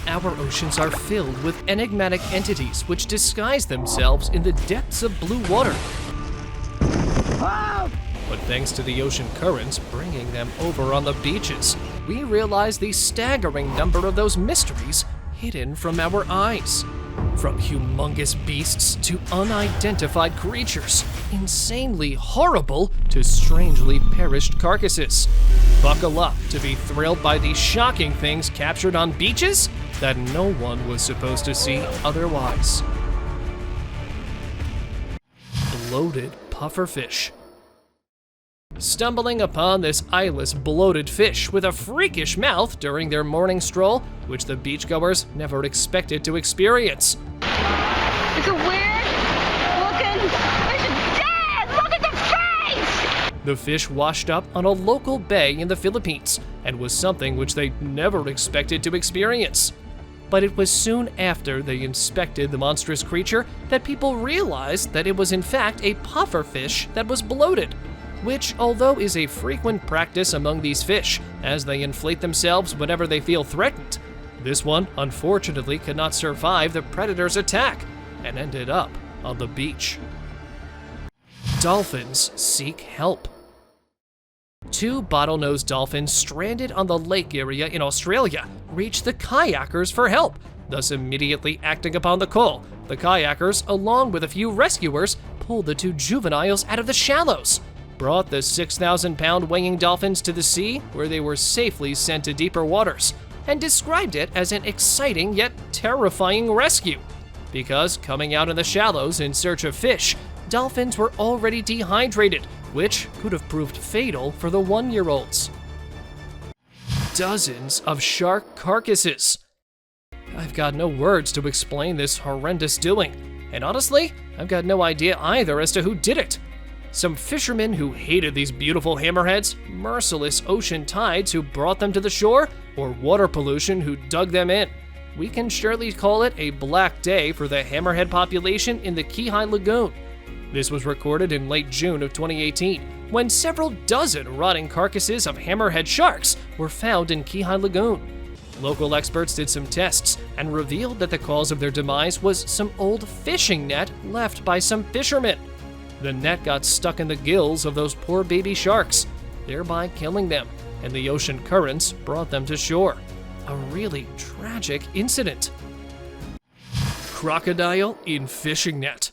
our oceans are filled with enigmatic entities which disguise themselves in the depths of blue water. But thanks to the ocean currents bringing them over on the beaches, we realize the staggering number of those mysteries hidden from our eyes. From humongous beasts to unidentified creatures, insanely horrible to strangely perished carcasses. Buckle up to be thrilled by these shocking things captured on beaches that no one was supposed to see otherwise. Bloated pufferfish. Stumbling upon this eyeless, bloated fish with a freakish mouth during their morning stroll, which the beachgoers never expected to experience. It's a weird-looking fish. It's dead! Look at the face! The fish washed up on a local bay in the Philippines and was something which they never expected to experience. But it was soon after they inspected the monstrous creature that people realized that it was in fact a pufferfish that was bloated, which, although is a frequent practice among these fish, as they inflate themselves whenever they feel threatened, this one unfortunately could not survive the predator's attack and ended up on the beach. Dolphins seek help. Two bottlenose dolphins stranded on the lake area in Australia reached the kayakers for help, thus immediately acting upon the call. The kayakers, along with a few rescuers, pulled the two juveniles out of the shallows, brought the 6,000-pound weighing dolphins to the sea, where they were safely sent to deeper waters, and described it as an exciting yet terrifying rescue. Because coming out in the shallows in search of fish, dolphins were already dehydrated, which could have proved fatal for the 1-year-olds. Dozens of shark carcasses. I've got no words to explain this horrendous doing, and honestly, I've got no idea either as to who did it. Some fishermen who hated these beautiful hammerheads, merciless ocean tides who brought them to the shore, or water pollution who dug them in. We can surely call it a black day for the hammerhead population in the Kihei Lagoon. This was recorded in late June of 2018, when several dozen rotting carcasses of hammerhead sharks were found in Kihei Lagoon. Local experts did some tests and revealed that the cause of their demise was some old fishing net left by some fishermen. The net got stuck in the gills of those poor baby sharks, thereby killing them, and the ocean currents brought them to shore. A really tragic incident. Crocodile in fishing net.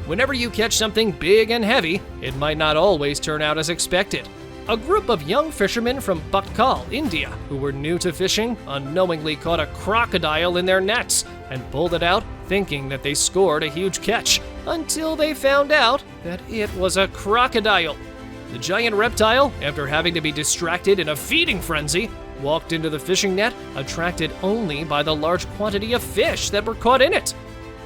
Whenever you catch something big and heavy, it might not always turn out as expected. A group of young fishermen from Bhatkal, India, who were new to fishing, unknowingly caught a crocodile in their nets and pulled it out thinking that they scored a huge catch, until they found out that it was a crocodile. The giant reptile, after having to be distracted in a feeding frenzy, walked into the fishing net, attracted only by the large quantity of fish that were caught in it.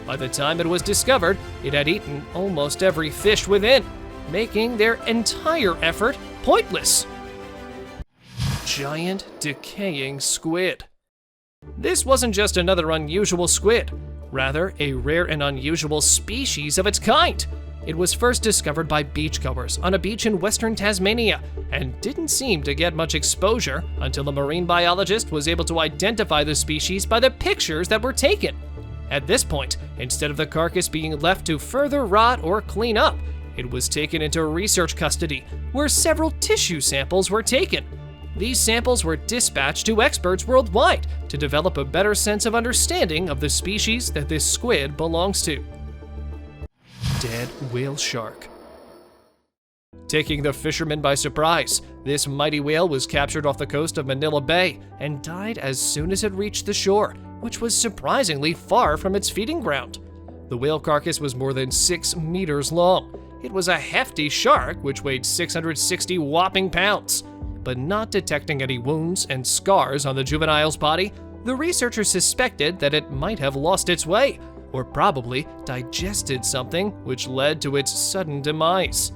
By the time it was discovered, it had eaten almost every fish within, making their entire effort pointless. Giant decaying squid. This wasn't just another unusual squid, rather a rare and unusual species of its kind. It was first discovered by beachgoers on a beach in western Tasmania and didn't seem to get much exposure until a marine biologist was able to identify the species by the pictures that were taken. At this point, instead of the carcass being left to further rot or clean up, it was taken into research custody, where several tissue samples were taken. These samples were dispatched to experts worldwide to develop a better sense of understanding of the species that this squid belongs to. Dead whale shark. Taking the fishermen by surprise, this mighty whale was captured off the coast of Manila Bay and died as soon as it reached the shore, which was surprisingly far from its feeding ground. The whale carcass was more than 6 meters long. It was a hefty shark which weighed 660 whopping pounds. But not detecting any wounds and scars on the juvenile's body, the researchers suspected that it might have lost its way, or probably digested something which led to its sudden demise.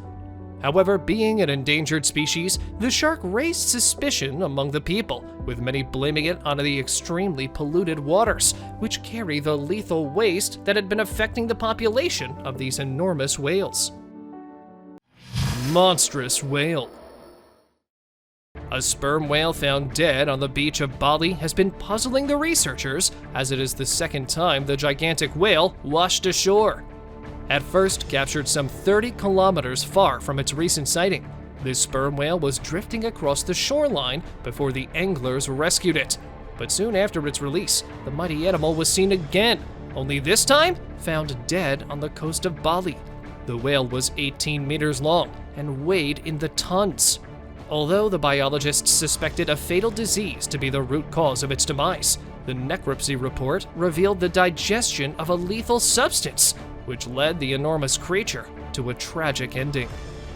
However, being an endangered species, the shark raised suspicion among the people, with many blaming it on the extremely polluted waters, which carry the lethal waste that had been affecting the population of these enormous whales. Monstrous whale. A sperm whale found dead on the beach of Bali has been puzzling the researchers, as it is the second time the gigantic whale washed ashore. At first captured some 30 kilometers far from its recent sighting, this sperm whale was drifting across the shoreline before the anglers rescued it. But soon after its release, the mighty animal was seen again, only this time found dead on the coast of Bali. The whale was 18 meters long and weighed in the tons. Although the biologists suspected a fatal disease to be the root cause of its demise, the necropsy report revealed the digestion of a lethal substance, which led the enormous creature to a tragic ending.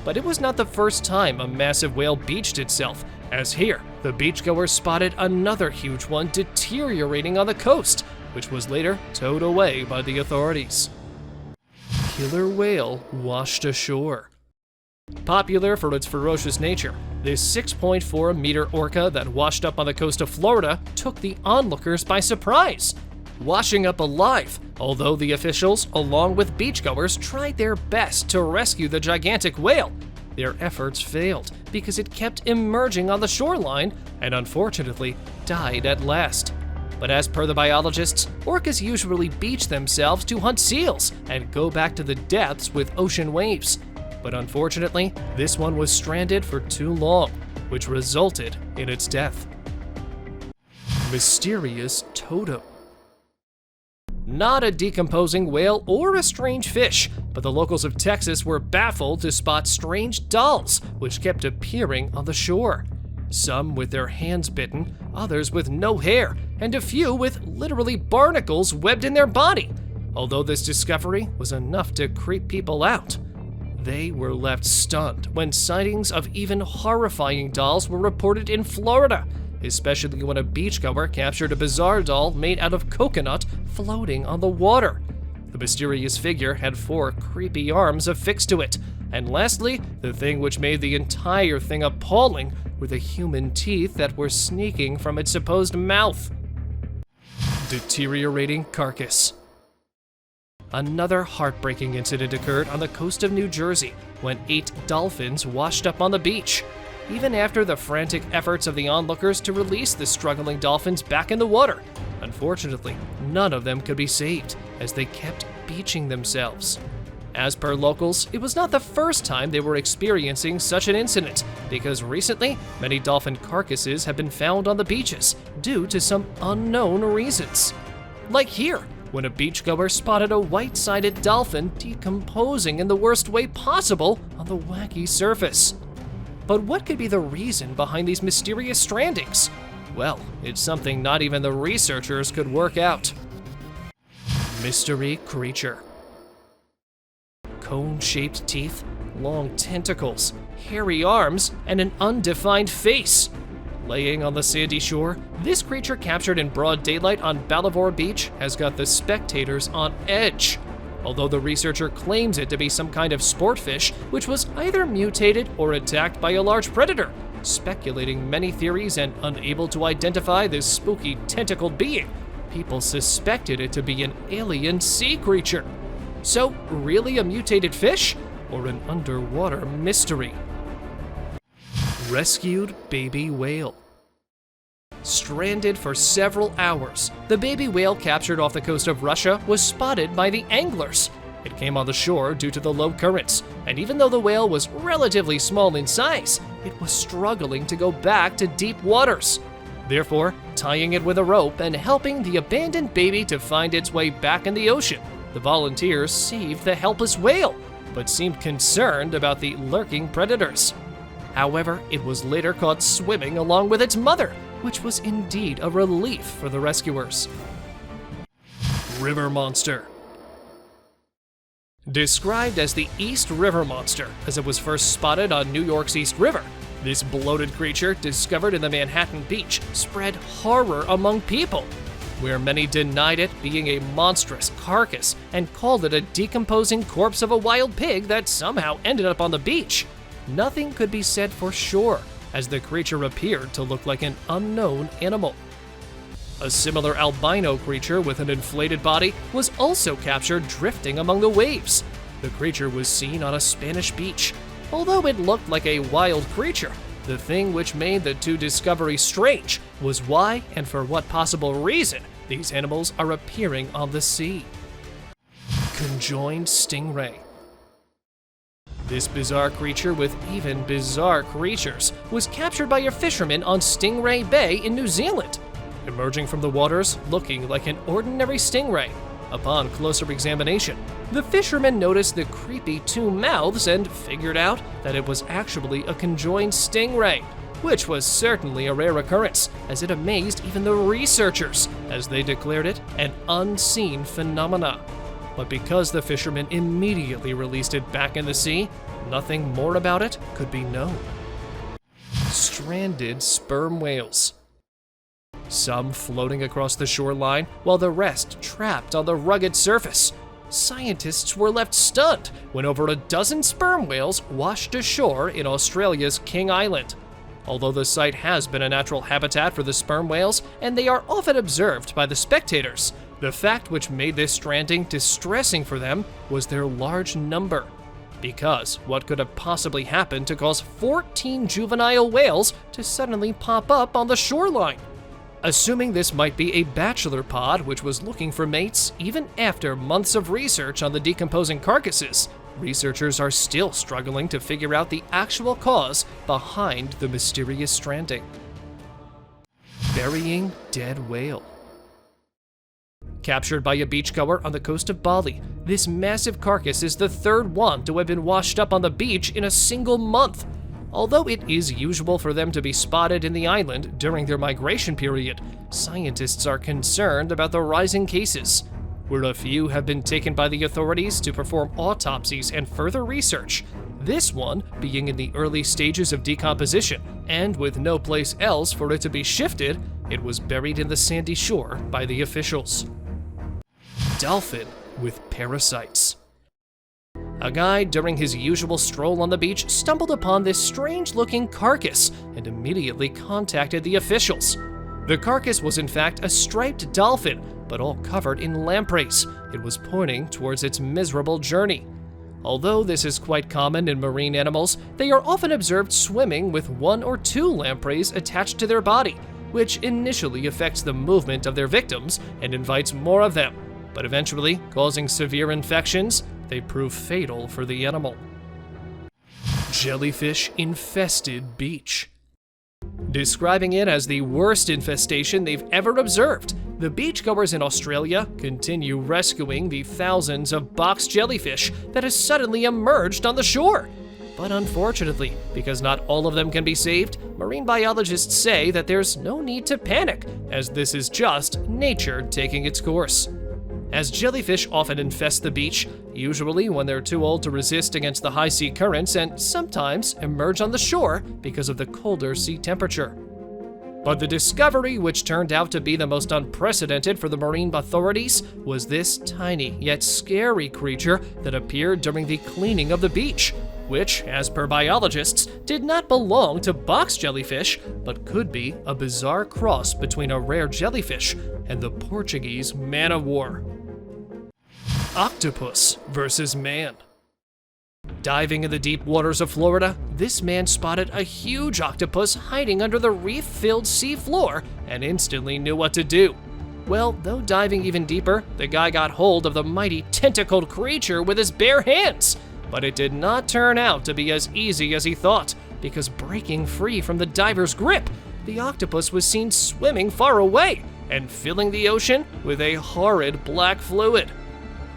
But it was not the first time a massive whale beached itself, as here, the beachgoers spotted another huge one deteriorating on the coast, which was later towed away by the authorities. Killer whale washed ashore. Popular for its ferocious nature, this 6.4-meter orca that washed up on the coast of Florida took the onlookers by surprise, washing up alive, although the officials, along with beachgoers, tried their best to rescue the gigantic whale. Their efforts failed because it kept emerging on the shoreline and unfortunately died at last. But as per the biologists, orcas usually beach themselves to hunt seals and go back to the depths with ocean waves. But unfortunately, this one was stranded for too long, which resulted in its death. Mysterious totem. Not a decomposing whale or a strange fish, but the locals of Texas were baffled to spot strange dolls which kept appearing on the shore. Some with their hands bitten, others with no hair, and a few with literally barnacles webbed in their body. Although this discovery was enough to creep people out, they were left stunned when sightings of even horrifying dolls were reported in Florida, especially when a beachgoer captured a bizarre doll made out of coconut floating on the water. The mysterious figure had 4 creepy arms affixed to it, and lastly, the thing which made the entire thing appalling were the human teeth that were sneaking from its supposed mouth. Deteriorating carcass. Another heartbreaking incident occurred on the coast of New Jersey when 8 dolphins washed up on the beach. Even after the frantic efforts of the onlookers to release the struggling dolphins back in the water, unfortunately, none of them could be saved as they kept beaching themselves. As per locals, it was not the first time they were experiencing such an incident, because recently, many dolphin carcasses have been found on the beaches due to some unknown reasons. Like here, when a beachgoer spotted a white-sided dolphin decomposing in the worst way possible on the wacky surface. But what could be the reason behind these mysterious strandings? Well, it's something not even the researchers could work out. Mystery creature. Cone-shaped teeth, long tentacles, hairy arms, and an undefined face. Laying on the sandy shore, this creature captured in broad daylight on Bolivar Beach has got the spectators on edge. Although the researcher claims it to be some kind of sport fish, which was either mutated or attacked by a large predator, speculating many theories and unable to identify this spooky tentacled being, people suspected it to be an alien sea creature. So, really a mutated fish, or an underwater mystery? Rescued baby whale. Stranded for several hours, the baby whale captured off the coast of Russia was spotted by the anglers. It came on the shore due to the low currents, and even though the whale was relatively small in size, it was struggling to go back to deep waters. Therefore, tying it with a rope and helping the abandoned baby to find its way back in the ocean, the volunteers saved the helpless whale, but seemed concerned about the lurking predators. However, it was later caught swimming along with its mother, which was indeed a relief for the rescuers. River monster. Described as the East River Monster, as it was first spotted on New York's East River, this bloated creature, discovered in the Manhattan beach, spread horror among people, where many denied it being a monstrous carcass and called it a decomposing corpse of a wild pig that somehow ended up on the beach. Nothing could be said for sure, as the creature appeared to look like an unknown animal. A similar albino creature with an inflated body was also captured drifting among the waves. The creature was seen on a Spanish beach. Although it looked like a wild creature, The thing which made the two discoveries strange was why and for what possible reason these animals are appearing on the sea. Conjoined stingray. This bizarre creature with even bizarre creatures was captured by a fisherman on Stingray Bay in New Zealand, emerging from the waters looking like an ordinary stingray. Upon closer examination, the fisherman noticed the creepy two mouths and figured out that it was actually a conjoined stingray, which was certainly a rare occurrence, as it amazed even the researchers, as they declared it an unseen phenomena. But because the fisherman immediately released it back in the sea, nothing more about it could be known. Stranded sperm whales. Some floating across the shoreline, while the rest trapped on the rugged surface. Scientists were left stunned when over a dozen sperm whales washed ashore in Australia's King Island. Although the site has been a natural habitat for the sperm whales, and they are often observed by the spectators, the fact which made this stranding distressing for them was their large number. Because what could have possibly happened to cause 14 juvenile whales to suddenly pop up on the shoreline? Assuming this might be a bachelor pod which was looking for mates even after months of research on the decomposing carcasses, researchers are still struggling to figure out the actual cause behind the mysterious stranding. Burying dead whale. Captured by a beachgoer on the coast of Bali, this massive carcass is the third one to have been washed up on the beach in a single month. Although it is usual for them to be spotted in the island during their migration period, scientists are concerned about the rising cases. Where a few have been taken by the authorities to perform autopsies and further research, this one being in the early stages of decomposition, and with no place else for it to be shifted, it was buried in the sandy shore by the officials. Dolphin with parasites. A guy during his usual stroll on the beach stumbled upon this strange-looking carcass and immediately contacted the officials. The carcass was in fact a striped dolphin, but all covered in lampreys. It was pointing towards its miserable journey. Although this is quite common in marine animals, they are often observed swimming with 1 or 2 lampreys attached to their body, which initially affects the movement of their victims and invites more of them, but eventually causing severe infections. They prove fatal for the animal. Jellyfish infested beach. Describing it as the worst infestation they've ever observed, the beachgoers in Australia continue rescuing the thousands of box jellyfish that has suddenly emerged on the shore. But unfortunately, because not all of them can be saved, marine biologists say that there's no need to panic, as this is just nature taking its course. As jellyfish often infest the beach, usually when they're too old to resist against the high sea currents, and sometimes emerge on the shore because of the colder sea temperature. But the discovery, which turned out to be the most unprecedented for the marine authorities, was this tiny yet scary creature that appeared during the cleaning of the beach, which, as per biologists, did not belong to box jellyfish, but could be a bizarre cross between a rare jellyfish and the Portuguese man-o'-war. Octopus versus man. Diving in the deep waters of Florida, this man spotted a huge octopus hiding under the reef-filled sea floor and instantly knew what to do. Well, though diving even deeper, the guy got hold of the mighty tentacled creature with his bare hands. But it did not turn out to be as easy as he thought, because breaking free from the diver's grip, the octopus was seen swimming far away and filling the ocean with a horrid black fluid.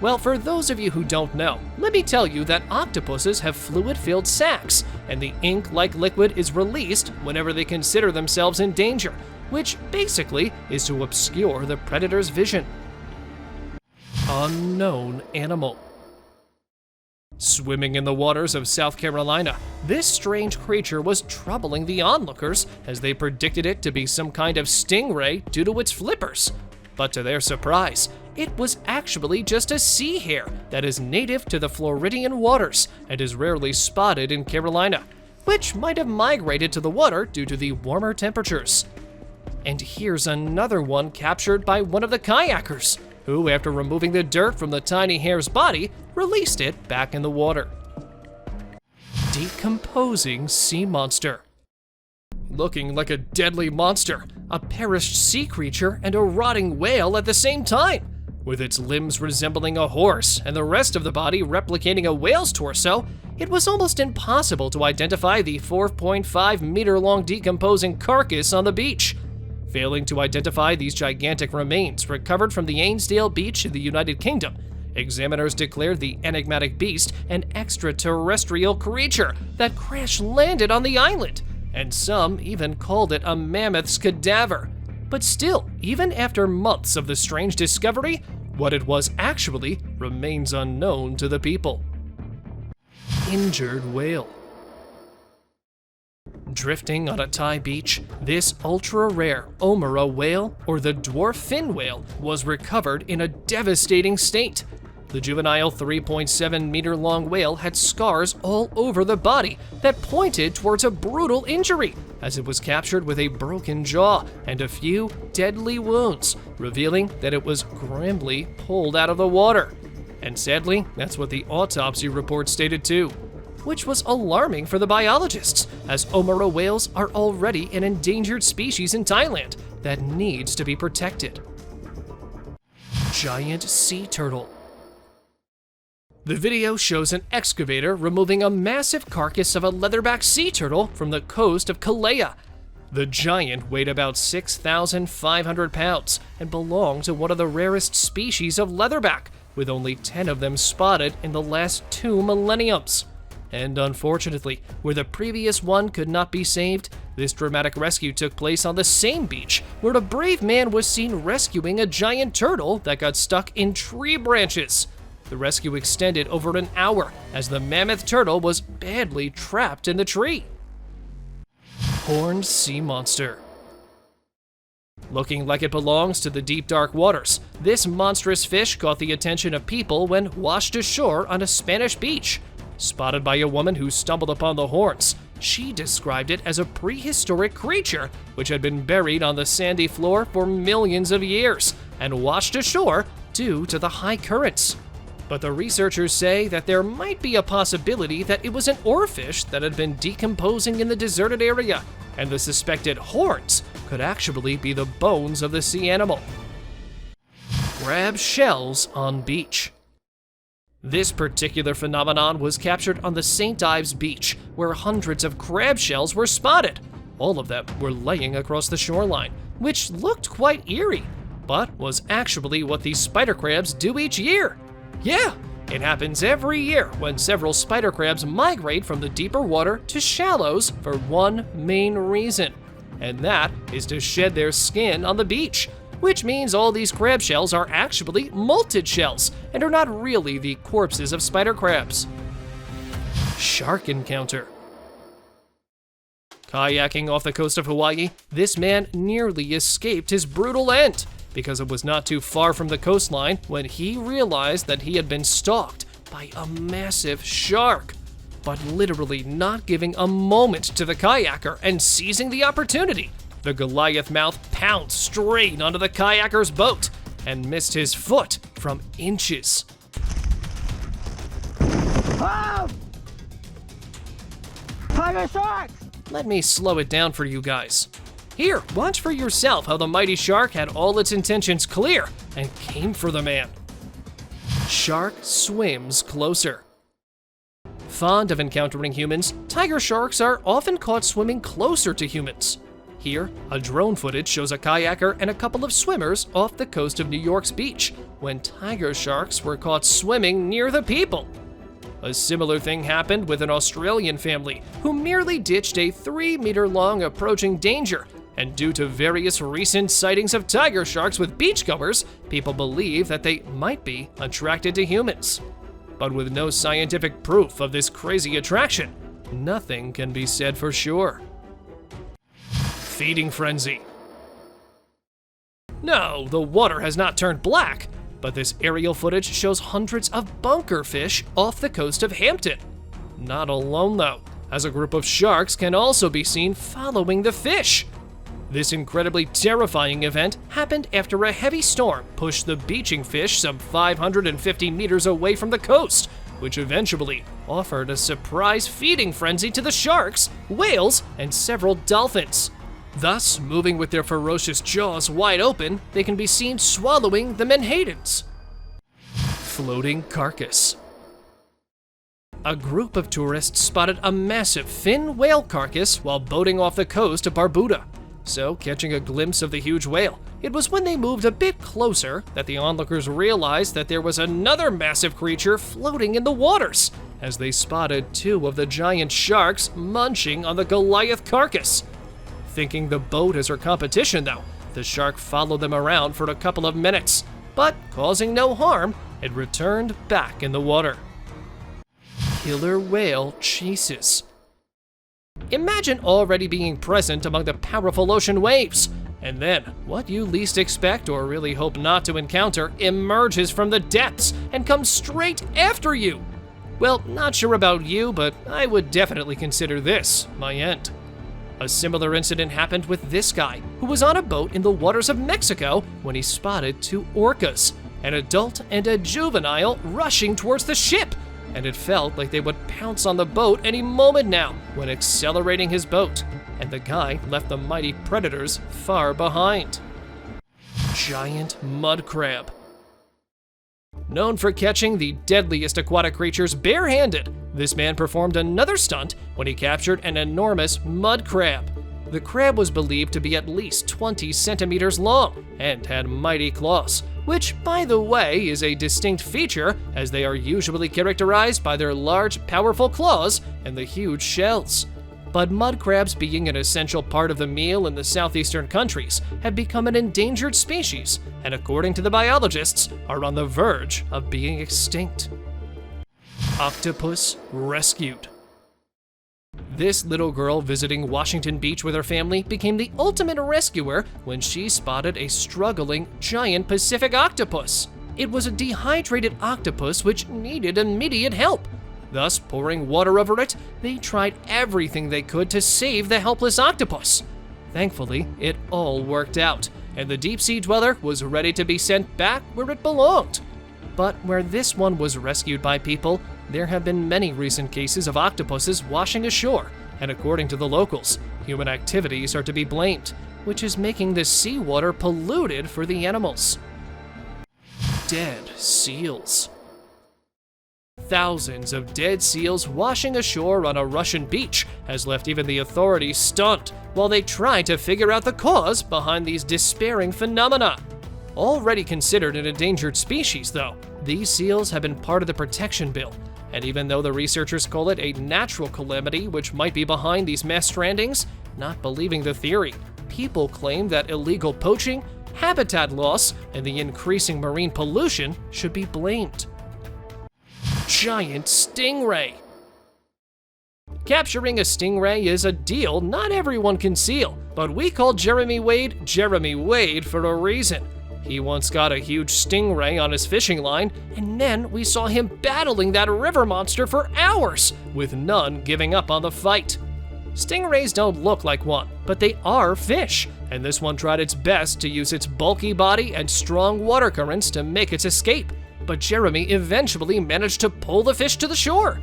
Well, for those of you who don't know, let me tell you that octopuses have fluid-filled sacs, and the ink-like liquid is released whenever they consider themselves in danger, which basically is to obscure the predator's vision. Unknown animal. Swimming in the waters of South Carolina, this strange creature was troubling the onlookers as they predicted it to be some kind of stingray due to its flippers. But to their surprise, it was actually just a sea hare that is native to the Floridian waters and is rarely spotted in Carolina, which might have migrated to the water due to the warmer temperatures. And here's another one captured by one of the kayakers, who, after removing the dirt from the tiny hare's body, released it back in the water. Decomposing sea monster. looking like a deadly monster, a perished sea creature, and a rotting whale at the same time. With its limbs resembling a horse and the rest of the body replicating a whale's torso, it was almost impossible to identify the 4.5-meter-long decomposing carcass on the beach. Failing to identify these gigantic remains recovered from the Ainsdale Beach in the United Kingdom, examiners declared the enigmatic beast an extraterrestrial creature that crash-landed on the island, and some even called it a mammoth's cadaver. But still, even after months of the strange discovery, what it was actually remains unknown to the people. Injured whale. Drifting on a Thai beach, this ultra-rare Omara whale, or the dwarf fin whale, was recovered in a devastating state. The juvenile 3.7-meter-long whale had scars all over the body that pointed towards a brutal injury, as it was captured with a broken jaw and a few deadly wounds, revealing that it was grimly pulled out of the water. And sadly, that's what the autopsy report stated too, which was alarming for the biologists, as Omara whales are already an endangered species in Thailand that needs to be protected. Giant sea turtle. The video shows an excavator removing a massive carcass of a leatherback sea turtle from the coast of Kalea. The giant weighed about 6,500 pounds and belonged to one of the rarest species of leatherback, with only 10 of them spotted in the last 2 millenniums. And unfortunately, where the previous one could not be saved, this dramatic rescue took place on the same beach where a brave man was seen rescuing a giant turtle that got stuck in tree branches. The rescue extended over an hour as the mammoth turtle was badly trapped in the tree. Horned sea monster. Looking like it belongs to the deep dark waters, this monstrous fish caught the attention of people when washed ashore on a Spanish beach. Spotted by a woman who stumbled upon the horns, she described it as a prehistoric creature which had been buried on the sandy floor for millions of years and washed ashore due to the high currents. But the researchers say that there might be a possibility that it was an oarfish that had been decomposing in the deserted area, and the suspected horns could actually be the bones of the sea animal. Crab shells on beach. This particular phenomenon was captured on the St. Ives beach, where hundreds of crab shells were spotted. All of them were laying across the shoreline, which looked quite eerie, but was actually what these spider crabs do each year. Yeah, it happens every year when several spider crabs migrate from the deeper water to shallows for one main reason, and that is to shed their skin on the beach, which means all these crab shells are actually molted shells and are not really the corpses of spider crabs. Shark encounter. Kayaking off the coast of Hawaii, this man nearly escaped his brutal end, because it was not too far from the coastline when he realized that he had been stalked by a massive shark. But literally not giving a moment to the kayaker and seizing the opportunity, the Goliath mouth pounced straight onto the kayaker's boat and missed his foot from inches. Oh! Tiger sharks! Let me slow it down for you guys. Here, watch for yourself how the mighty shark had all its intentions clear and came for the man. Shark swims closer. Fond of encountering humans, tiger sharks are often caught swimming closer to humans. Here, a drone footage shows a kayaker and a couple of swimmers off the coast of New York's beach when tiger sharks were caught swimming near the people. A similar thing happened with an Australian family who merely ditched a 3-meter-long approaching danger, and due to various recent sightings of tiger sharks with beachgoers, people believe that they might be attracted to humans. But with no scientific proof of this crazy attraction, nothing can be said for sure. Feeding frenzy. No, the water has not turned black, but this aerial footage shows hundreds of bunker fish off the coast of Hampton. Not alone though, as a group of sharks can also be seen following the fish. This incredibly terrifying event happened after a heavy storm pushed the beaching fish some 550 meters away from the coast, which eventually offered a surprise feeding frenzy to the sharks, whales, and several dolphins. Thus, moving with their ferocious jaws wide open, they can be seen swallowing the menhadens. Floating carcass. A group of tourists spotted a massive fin whale carcass while boating off the coast of Barbuda. So, catching a glimpse of the huge whale, it was when they moved a bit closer that the onlookers realized that there was another massive creature floating in the waters, as they spotted two of the giant sharks munching on the Goliath carcass. Thinking the boat is her competition though, the shark followed them around for a couple of minutes, but causing no harm, it returned back in the water. Killer whale chases. Imagine already being present among the powerful ocean waves, and then what you least expect or really hope not to encounter emerges from the depths and comes straight after you. Well, not sure about you, but I would definitely consider this my end. A similar incident happened with this guy, who was on a boat in the waters of Mexico when he spotted two orcas, an adult and a juvenile, rushing towards the ship, and it felt like they would pounce on the boat any moment now when accelerating his boat, and the guy left the mighty predators far behind. Giant mud crab. Known for catching the deadliest aquatic creatures barehanded, this man performed another stunt when he captured an enormous mud crab. The crab was believed to be at least 20 centimeters long and had mighty claws, which, by the way, is a distinct feature as they are usually characterized by their large, powerful claws and the huge shells. But mud crabs, being an essential part of the meal in the southeastern countries, have become an endangered species, and according to the biologists, are on the verge of being extinct. Octopus rescued. This little girl visiting Washington Beach with her family became the ultimate rescuer when she spotted a struggling giant Pacific octopus. It was a dehydrated octopus which needed immediate help. Thus, pouring water over it, they tried everything they could to save the helpless octopus. Thankfully, it all worked out, and the deep-sea dweller was ready to be sent back where it belonged. But where this one was rescued by people, there have been many recent cases of octopuses washing ashore, and according to the locals, human activities are to be blamed, which is making the seawater polluted for the animals. Dead seals. Thousands of dead seals washing ashore on a Russian beach has left even the authorities stunned while they try to figure out the cause behind these despairing phenomena. Already considered an endangered species, though, these seals have been part of the protection bill, and even though the researchers call it a natural calamity which might be behind these mass strandings, not believing the theory, people claim that illegal poaching, habitat loss, and the increasing marine pollution should be blamed. Giant stingray. Capturing a stingray is a deal not everyone can seal, but we call Jeremy Wade for a reason. He once got a huge stingray on his fishing line, and then we saw him battling that river monster for hours, with none giving up on the fight. Stingrays don't look like one, but they are fish, and this one tried its best to use its bulky body and strong water currents to make its escape, but Jeremy eventually managed to pull the fish to the shore.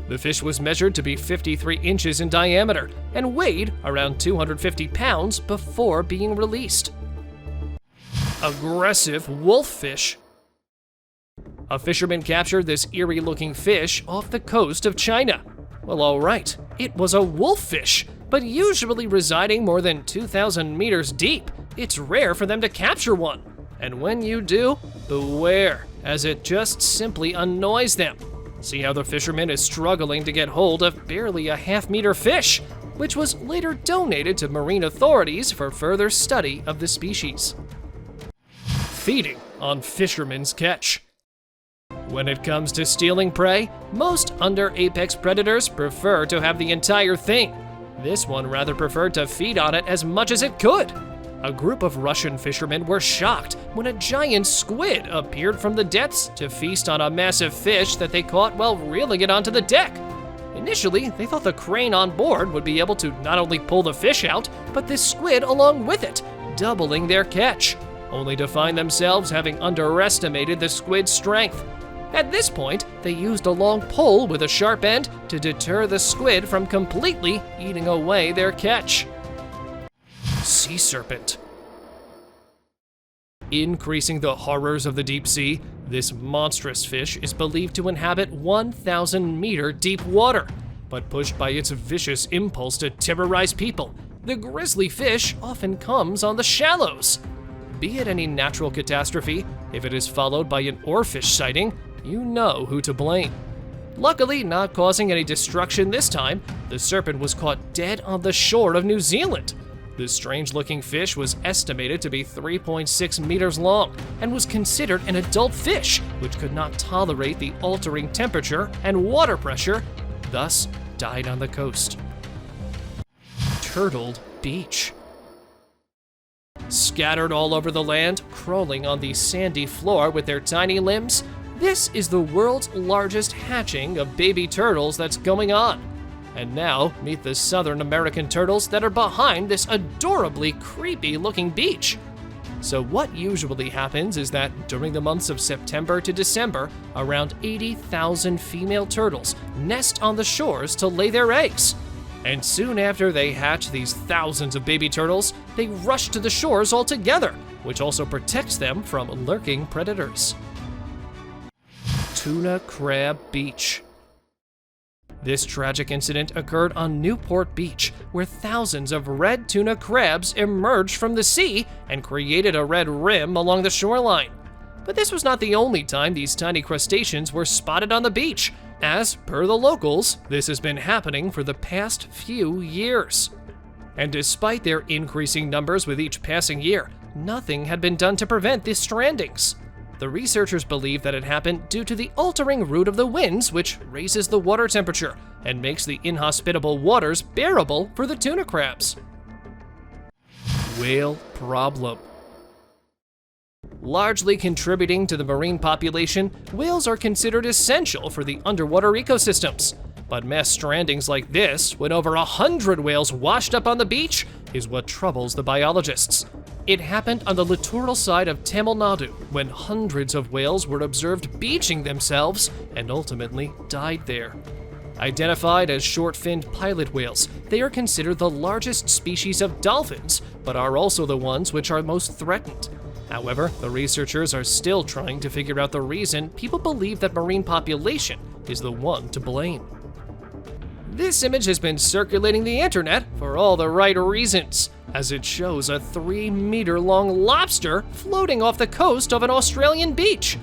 The fish was measured to be 53 inches in diameter and weighed around 250 pounds before being released. Aggressive wolffish. A fisherman captured this eerie-looking fish off the coast of China. Well, alright, it was a wolffish, but usually residing more than 2,000 meters deep. It's rare for them to capture one. And when you do, beware, as it just simply annoys them. See how the fisherman is struggling to get hold of barely a half-meter fish, which was later donated to marine authorities for further study of the species. Feeding on fishermen's catch. When it comes to stealing prey, most under-apex predators prefer to have the entire thing. This one rather preferred to feed on it as much as it could. A group of Russian fishermen were shocked when a giant squid appeared from the depths to feast on a massive fish that they caught while reeling it onto the deck. Initially, they thought the crane on board would be able to not only pull the fish out, but this squid along with it, doubling their catch, only to find themselves having underestimated the squid's strength. At this point, they used a long pole with a sharp end to deter the squid from completely eating away their catch. Sea serpent. Increasing the horrors of the deep sea, this monstrous fish is believed to inhabit 1,000-meter deep water. But pushed by its vicious impulse to terrorize people, the grisly fish often comes on the shallows. Be it any natural catastrophe, if it is followed by an oarfish sighting, you know who to blame. Luckily, not causing any destruction this time, the serpent was caught dead on the shore of New Zealand. This strange-looking fish was estimated to be 3.6 meters long and was considered an adult fish, which could not tolerate the altering temperature and water pressure, thus died on the coast. Turtled beach. Scattered all over the land, crawling on the sandy floor with their tiny limbs, this is the world's largest hatching of baby turtles that's going on. And now, meet the Southern American turtles that are behind this adorably creepy-looking beach. So what usually happens is that during the months of September to December, around 80,000 female turtles nest on the shores to lay their eggs. And soon after they hatch these thousands of baby turtles, they rush to the shores altogether, which also protects them from lurking predators. Tuna Crab Beach. This tragic incident occurred on Newport Beach, where thousands of red tuna crabs emerged from the sea and created a red rim along the shoreline. But this was not the only time these tiny crustaceans were spotted on the beach, as, per the locals, this has been happening for the past few years. And despite their increasing numbers with each passing year, nothing had been done to prevent these strandings. The researchers believe that it happened due to the altering route of the winds, which raises the water temperature and makes the inhospitable waters bearable for the tuna crabs. Whale problem. Largely contributing to the marine population, whales are considered essential for the underwater ecosystems. But mass strandings like this, when over 100 whales washed up on the beach, is what troubles the biologists. It happened on the littoral side of Tamil Nadu, when hundreds of whales were observed beaching themselves and ultimately died there. Identified as short-finned pilot whales, they are considered the largest species of dolphins, but are also the ones which are most threatened. However, the researchers are still trying to figure out the reason people believe that marine population is the one to blame. This image has been circulating the internet for all the right reasons, as it shows a 3-meter-long lobster floating off the coast of an Australian beach.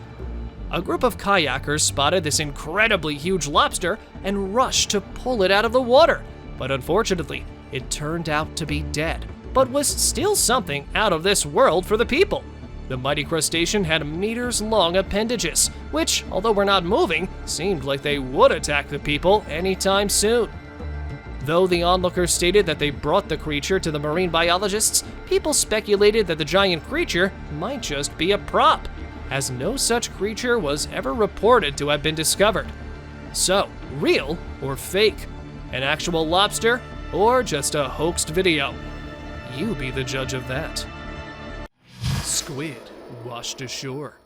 A group of kayakers spotted this incredibly huge lobster and rushed to pull it out of the water, but unfortunately, it turned out to be dead, but was still something out of this world for the people. The mighty crustacean had meters-long appendages, which, although were not moving, seemed like they would attack the people anytime soon. Though the onlookers stated that they brought the creature to the marine biologists, people speculated that the giant creature might just be a prop, as no such creature was ever reported to have been discovered. So, real or fake? An actual lobster or just a hoaxed video? You be the judge of that. Squid washed ashore.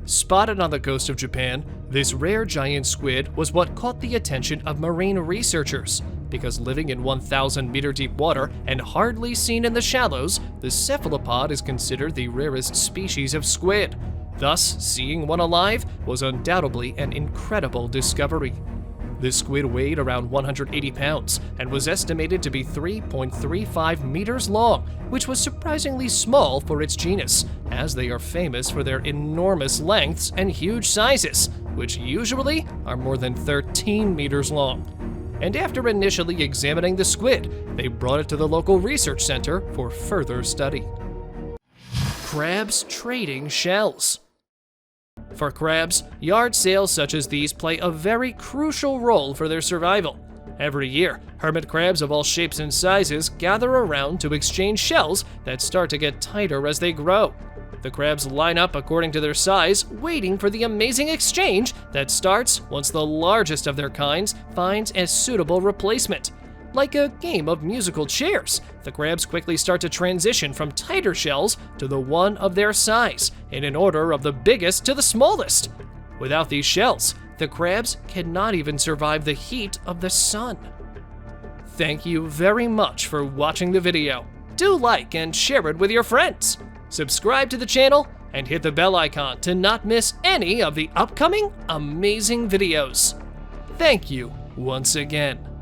Spotted on the coast of Japan, this rare giant squid was what caught the attention of marine researchers, because living in 1,000-meter deep water and hardly seen in the shallows, the cephalopod is considered the rarest species of squid. Thus, seeing one alive was undoubtedly an incredible discovery. The squid weighed around 180 pounds and was estimated to be 3.35 meters long, which was surprisingly small for its genus, as they are famous for their enormous lengths and huge sizes, which usually are more than 13 meters long. And after initially examining the squid, they brought it to the local research center for further study. Crabs trading shells. For crabs, yard sales such as these play a very crucial role for their survival. Every year, hermit crabs of all shapes and sizes gather around to exchange shells that start to get tighter as they grow. The crabs line up according to their size, waiting for the amazing exchange that starts once the largest of their kinds finds a suitable replacement. Like a game of musical chairs, the crabs quickly start to transition from tighter shells to the one of their size, in an order of the biggest to the smallest. Without these shells, the crabs cannot even survive the heat of the sun. Thank you very much for watching the video. Do like and share it with your friends. Subscribe to the channel and hit the bell icon to not miss any of the upcoming amazing videos. Thank you once again.